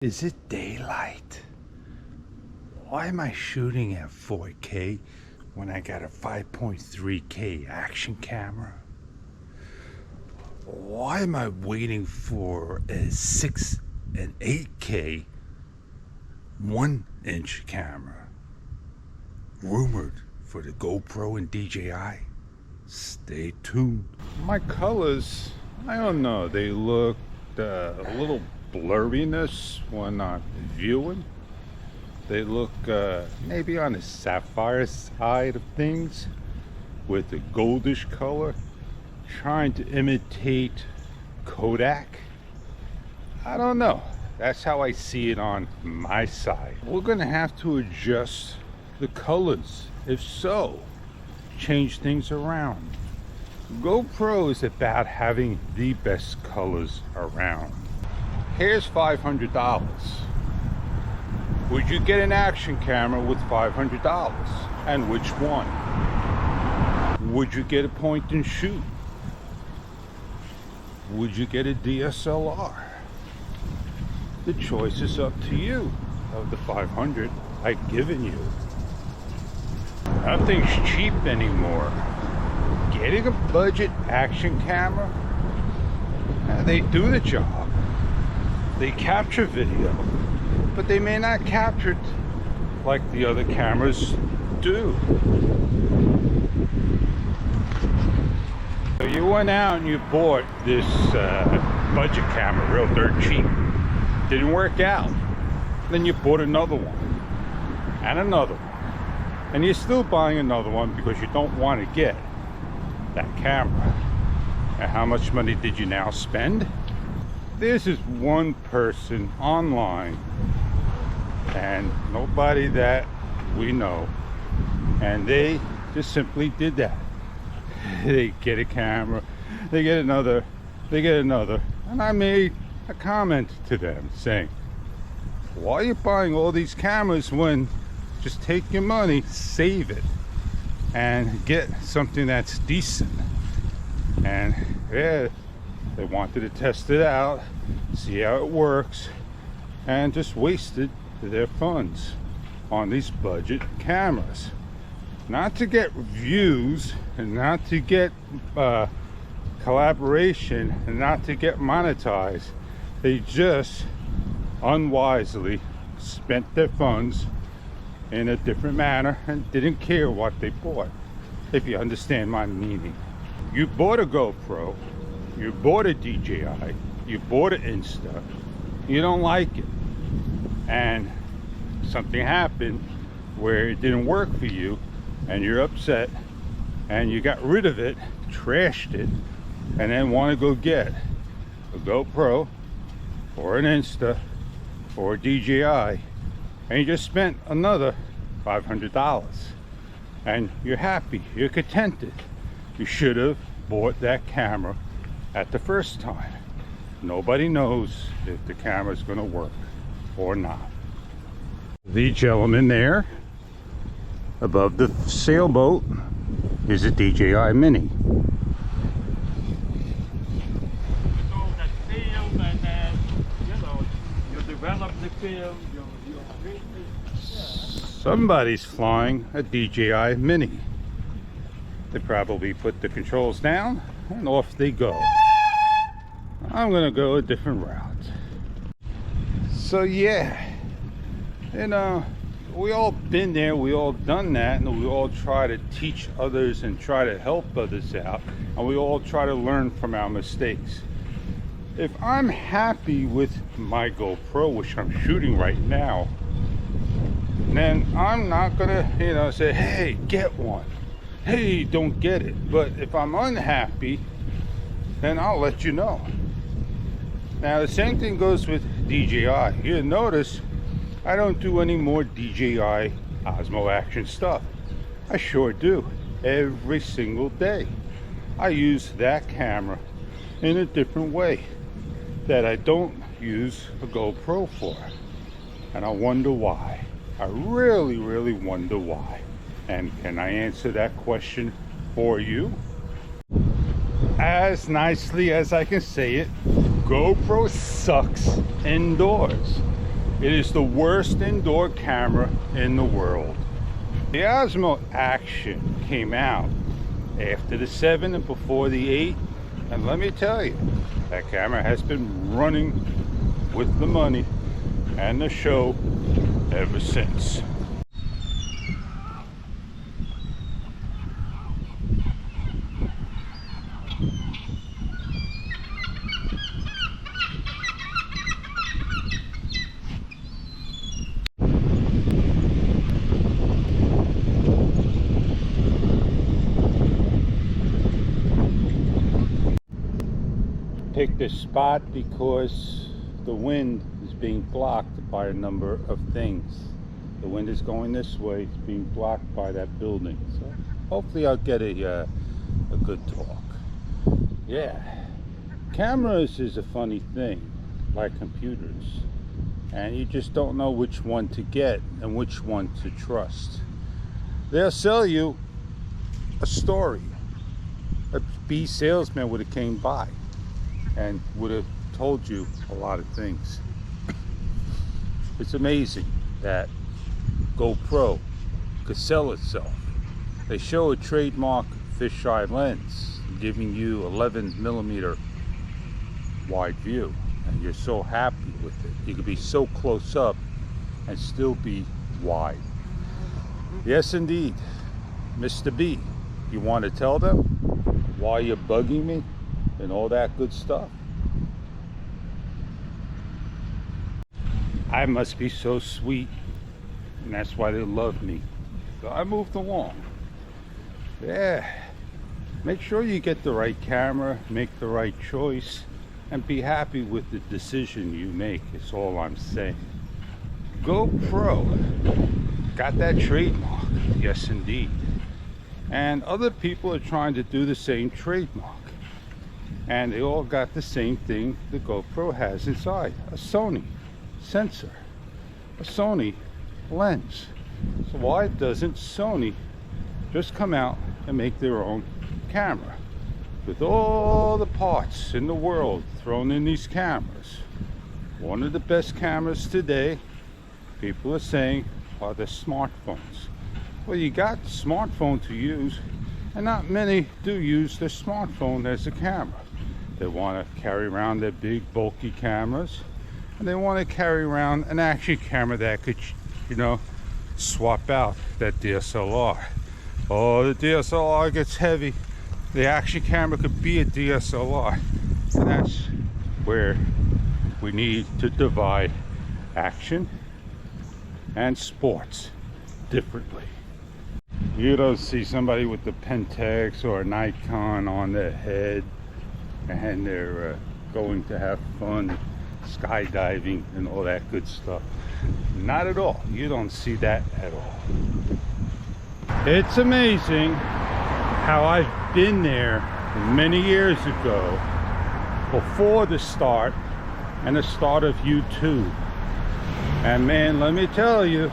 Is it daylight? Why am I shooting at 4K when I got a 5.3K action camera? Why am I waiting for a 6 and 8K 1-inch camera? Rumored for the GoPro and DJI. Stay tuned. My colors, I don't know, they look a little blurriness when I'm viewing. They look maybe on the sapphire side of things with the goldish color, trying to imitate Kodak. I don't know. That's how I see it on my side. We're gonna have to adjust the colors. If so, change things around. GoPro is about having the best colors around. Here's $500. Would you get an action camera with $500? And which one? Would you get a point and shoot? Would you get a DSLR? The choice is up to you of the 500 I've given you. Nothing's cheap anymore. Getting a budget action camera, they do the job. They capture video, but they may not capture it like the other cameras do. So you went out and you bought this budget camera real dirt cheap. Didn't work out. Then you bought another one and another one. And you're still buying another one because you don't want to get that camera. And how much money did you now spend? This is one person online, and nobody that we know, and they just simply did that. They get a camera, they get another, and I made a comment to them saying, why are you buying all these cameras when just take your money, save it, and get something that's decent? And yeah, they wanted to test it out, see how it works, and just wasted their funds on these budget cameras. Not to get views, and not to get collaboration, and not to get monetized. They just unwisely spent their funds in a different manner and didn't care what they bought, if you understand my meaning. You bought a GoPro, you bought a DJI, you bought an Insta, you don't like it, and something happened where it didn't work for you, and you're upset, and you got rid of it, trashed it, and then want to go get a GoPro or an Insta or a DJI, and you just spent another $500, and you're happy, you're contented. You should have bought that camera at the first time. Nobody knows if the camera's going to work or not. The gentleman there above the sailboat is a DJI Mini. Somebody's flying a DJI Mini. They probably put the controls down and off they go. I'm gonna go a different route. So yeah, you know, we all been there, we all done that, and we all try to teach others and try to help others out, and we all try to learn from our mistakes. If I'm happy with my GoPro, which I'm shooting right now, then I'm not gonna, you know, say, hey, get one. Hey, don't get it. But if I'm unhappy, then I'll let you know. Now the same thing goes with DJI. You'll notice I don't do any more DJI Osmo Action stuff. I sure do. Every single day I use that camera in a different way that I don't use a GoPro for. And I wonder why. I really wonder why. And can I answer that question for you? As nicely as I can say it, GoPro sucks indoors. It is the worst indoor camera in the world. The Osmo Action came out after the 7 and before the 8, and let me tell you, that camera has been running with the money and the show ever since. Pick this spot because the wind is being blocked by a number of things. The wind is going this way, it's being blocked by that building. So hopefully I'll get a good talk. Yeah, cameras is a funny thing, like computers, and you just don't know which one to get and which one to trust. They'll sell you a story. A B salesman would have came by and would have told you a lot of things. It's amazing that GoPro could sell itself. They show a trademark fisheye lens giving you 11mm wide view, and you're so happy with it. You could be so close up and still be wide. Yes indeed, Mr. B, you want to tell them why you're bugging me and all that good stuff? I must be so sweet, and that's why they love me. So I moved along. Yeah, make sure you get the right camera, make the right choice, and be happy with the decision you make, is all I'm saying. GoPro got that trademark, yes indeed. And other people are trying to do the same trademark. And they all got the same thing the GoPro has inside: a Sony sensor, a Sony lens. So why doesn't Sony just come out and make their own camera with all the parts in the world thrown in these cameras? One of the best cameras today, people are saying, are the smartphones. Well, you got the smartphone to use, and not many do use their smartphone as a camera. They want to carry around their big bulky cameras, and they want to carry around an action camera that could, you know, swap out that DSLR. Oh, the DSLR gets heavy. The action camera could be a DSLR, and that's where we need to divide action and sports differently. You don't see somebody with the Pentax or a Nikon on their head and they're going to have fun skydiving and all that good stuff. Not at all. You don't see that at all. It's amazing how I've been there many years ago, before the start and the start of YouTube. And man, let me tell you,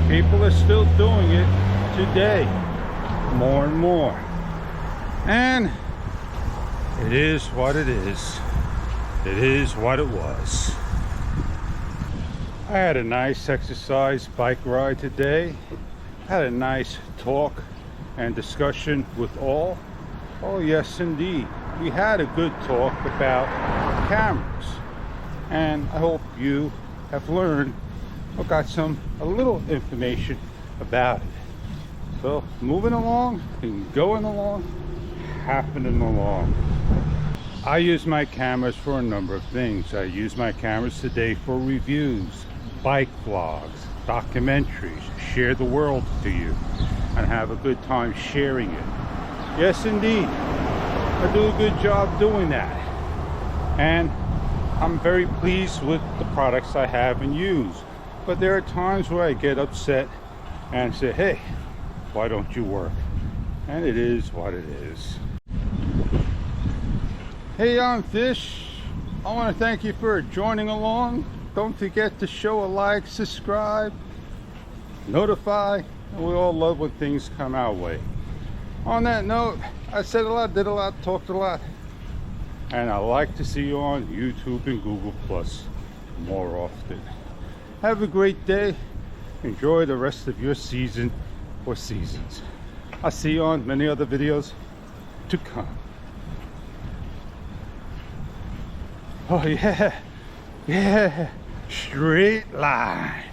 people are still doing it today, more and more. And it is what it is. It is what it was. I had a nice exercise bike ride today. Had a nice talk and discussion with all. Oh yes indeed. We had a good talk about cameras. And I hope you have learned or got a little information about it. So moving along and going along, happening along. I use my cameras for a number of things. I use my cameras today for reviews, bike vlogs, documentaries, share the world to you, and have a good time sharing it. Yes indeed, I do a good job doing that. And I'm very pleased with the products I have and use. But there are times where I get upset and say, hey, why don't you work? And it is what it is. Hey, I'm Fish. I want to thank you for joining along. Don't forget to show a like, subscribe, notify, and we all love when things come our way. On that note, I said a lot, did a lot, talked a lot, and I like to see you on YouTube and Google Plus more often. Have a great day. Enjoy the rest of your season or seasons. I'll see you on many other videos to come. Oh yeah, yeah, straight line.